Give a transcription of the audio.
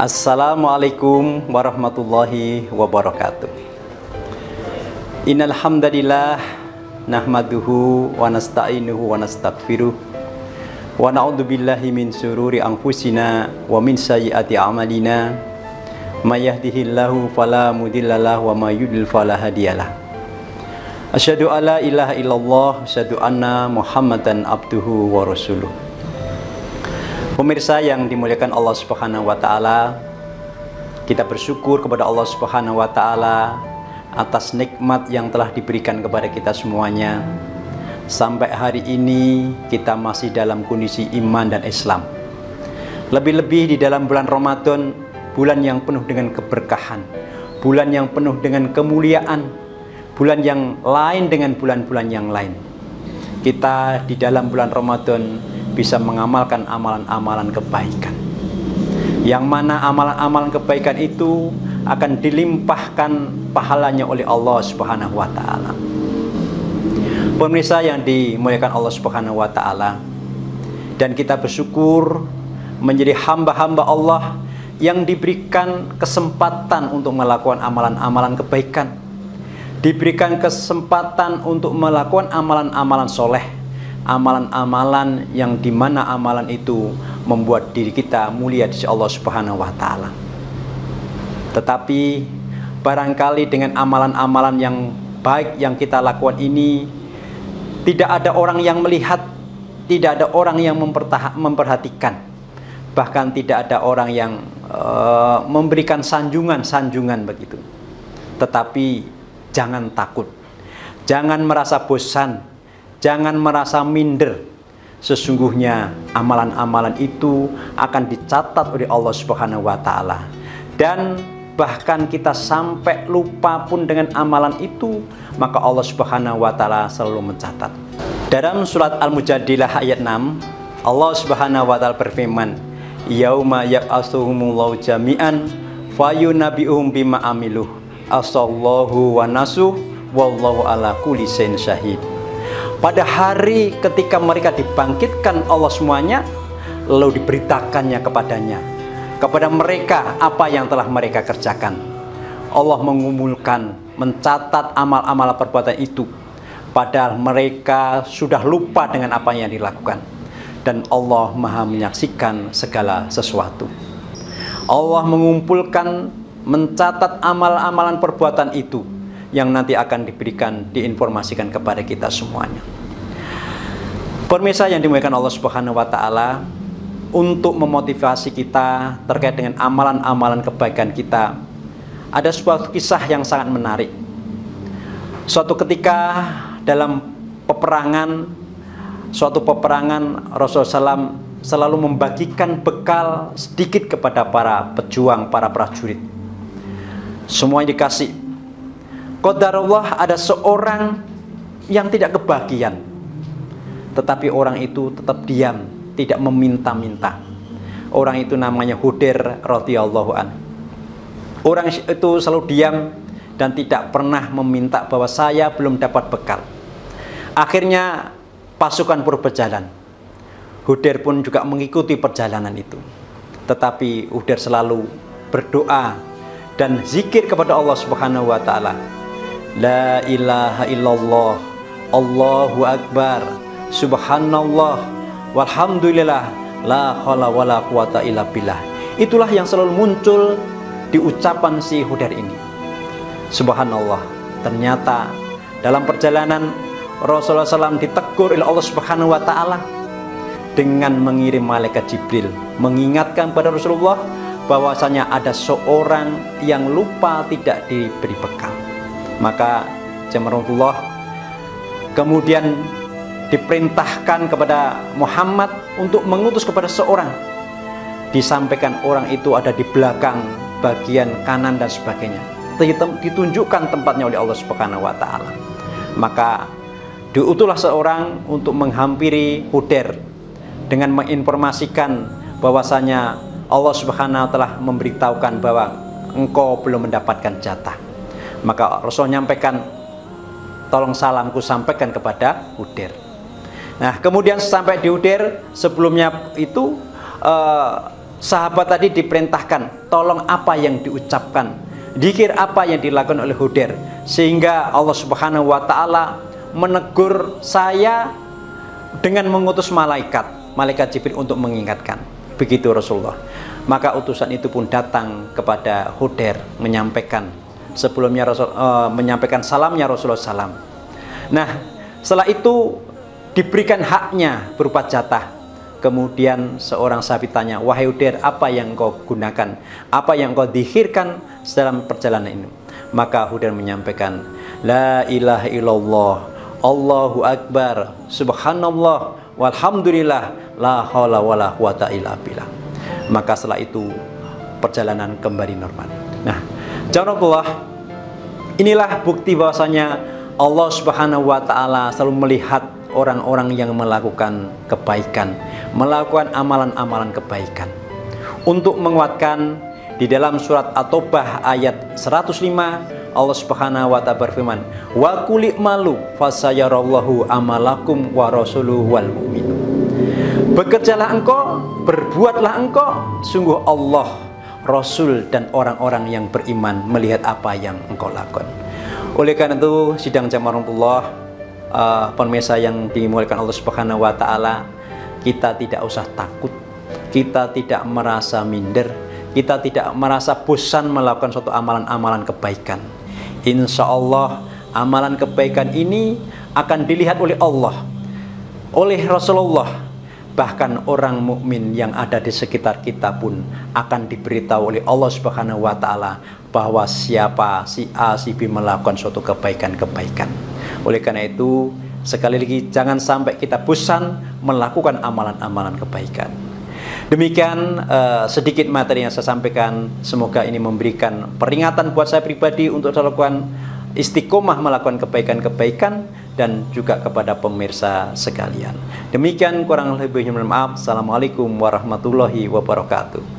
Assalamualaikum warahmatullahi wabarakatuh. Innal hamdalillah nahmaduhu wa nasta'inuhu wa nastaghfiruh wa na'udzu billahi min syururi anfusina wa min sayyiati a'malina may yahdihillahu fala mudhillalah wa may yudlil fala hadiyalah. Asyhadu alla ilaha illallah, asyhadu anna Muhammadan abduhu wa rasuluh. Pemirsa yang dimuliakan Allah Subhanahu wa taala, kita bersyukur kepada Allah Subhanahu wa taala atas nikmat yang telah diberikan kepada kita semuanya. Sampai hari ini kita masih dalam kondisi iman dan Islam. Lebih-lebih di dalam bulan Ramadan, bulan yang penuh dengan keberkahan, bulan yang penuh dengan kemuliaan, bulan yang lain dengan bulan-bulan yang lain. Kita di dalam bulan Ramadan bisa mengamalkan amalan-amalan kebaikan, yang mana amalan-amalan kebaikan itu akan dilimpahkan pahalanya oleh Allah Subhanahu wa taala. Pemirsa yang dimuliakan Allah Subhanahu wa taala, dan kita bersyukur menjadi hamba-hamba Allah yang diberikan kesempatan untuk melakukan amalan-amalan kebaikan, diberikan kesempatan untuk melakukan amalan-amalan soleh, amalan-amalan yang dimana amalan itu membuat diri kita mulia di sisi Allah Subhanahu wa taala. Tetapi barangkali dengan amalan-amalan yang baik yang kita lakukan ini, tidak ada orang yang melihat, tidak ada orang yang memperhatikan, bahkan tidak ada orang yang memberikan sanjungan begitu. Tetapi jangan takut, jangan merasa bosan, jangan merasa minder. Sesungguhnya amalan-amalan itu akan dicatat oleh Allah Subhanahu wa taala. Dan bahkan kita sampai lupa pun dengan amalan itu, maka Allah Subhanahu wa taala selalu mencatat. Dalam surat Al-Mujadilah ayat 6, Allah Subhanahu wa taala berfirman, "Yauma yab'atsuhumullahu jami'an fayunabbi'uhum bima amiluh. Asallahu wa nasuh wallahu ala kulli syai'in syahid." Pada hari ketika mereka dibangkitkan Allah semuanya, lalu diberitakannya kepada mereka apa yang telah mereka kerjakan. Allah mengumpulkan, mencatat amal-amal perbuatan itu, padahal mereka sudah lupa dengan apa yang dilakukan. Dan Allah Maha menyaksikan segala sesuatu. Allah mengumpulkan, mencatat amal-amalan perbuatan itu yang nanti akan diberikan, diinformasikan kepada kita semuanya. Pemirsa yang dimuliakan Allah Subhanahu wa taala, untuk memotivasi kita terkait dengan amalan-amalan kebaikan kita, ada sebuah kisah yang sangat menarik. Suatu ketika dalam suatu peperangan, Rasulullah SAW selalu membagikan bekal sedikit kepada para pejuang, para prajurit. Semuanya dikasih. Qadarullah, ada seorang yang tidak kebagian, tetapi orang itu tetap diam, tidak meminta-minta. Orang itu namanya Hudair radhiyallahu an. Orang itu selalu diam dan tidak pernah meminta bahwa saya belum dapat bekal. Akhirnya pasukan pun berjalan. Hudair pun juga mengikuti perjalanan itu. Tetapi Hudair selalu berdoa dan zikir kepada Allah Subhanahu wa taala. La ilaha illallah, Allahu akbar, subhanallah, walhamdulillah, la haula wala quwata illa billah. Itulah yang selalu muncul di ucapan si Hudair ini. Subhanallah, ternyata dalam perjalanan Rasulullah SAW ditegur oleh Allah Subhanahu wa taala dengan mengirim malaikat Jibril mengingatkan pada Rasulullah bahwasanya ada seorang yang lupa tidak diberi bekal. Maka Rasulullah kemudian diperintahkan kepada Muhammad untuk mengutus kepada seorang. Disampaikan orang itu ada di belakang bagian kanan dan sebagainya. Ditunjukkan tempatnya oleh Allah Subhanahu wa taala. Maka diutuslah seorang untuk menghampiri Hudair dengan menginformasikan bahwasanya Allah Subhanahu wa taala memberitahukan bahwa engkau belum mendapatkan jatah. Maka Rasul menyampaikan, tolong salamku sampaikan kepada Hudair. Nah, kemudian sampai di Hudair, sebelumnya itu sahabat tadi diperintahkan, tolong apa yang diucapkan, zikir apa yang dilakukan oleh Hudair, sehingga Allah Subhanahu wa taala menegur saya dengan mengutus malaikat Jibril untuk mengingatkan. Begitu Rasulullah. Maka utusan itu pun datang kepada Hudair menyampaikan sebelumnya menyampaikan salamnya Rasulullah SAW. Nah, setelah itu diberikan haknya berupa jatah. Kemudian seorang sahabat tanya, wahai Hudair, apa yang engkau gunakan, apa yang engkau dzikirkan dalam perjalanan ini? Maka Hudair menyampaikan, la ilaha illallah, Allahu akbar, subhanallah, walhamdulillah, la haula wala quwata illa billah. Maka setelah itu perjalanan kembali normal. Nah, jamaah, inilah bukti bahwasanya Allah Subhanahu wa taala selalu melihat orang-orang yang melakukan kebaikan, melakukan amalan-amalan kebaikan. Untuk menguatkan, di dalam surat At-Taubah ayat 105, Allah Subhanahu wa taala berfirman, wa qul malu fasayarallahu amalakum wa rasuluhu wal mu'minun. Bekerjalah engkau, berbuatlah engkau, sungguh Allah, Rasul dan orang-orang yang beriman melihat apa yang engkau lakukan. Oleh karena itu, sidang jamaah pemirsa yang dimuliakan Allah Subhanahu wa taala, kita tidak usah takut, kita tidak merasa minder, kita tidak merasa bosan melakukan suatu amalan-amalan kebaikan. Insya Allah amalan kebaikan ini akan dilihat oleh Allah, oleh Rasulullah, bahkan orang mukmin yang ada di sekitar kita pun akan diberitahu oleh Allah Subhanahu wa taala bahwa siapa si A, si B melakukan suatu kebaikan-kebaikan. Oleh karena itu, sekali lagi jangan sampai kita bosan melakukan amalan-amalan kebaikan. Demikian sedikit materi yang saya sampaikan. Semoga ini memberikan peringatan buat saya pribadi untuk melakukan istiqomah melakukan kebaikan-kebaikan dan juga kepada pemirsa sekalian. Demikian, kurang lebihnya mohon maaf. Assalamualaikum warahmatullahi wabarakatuh.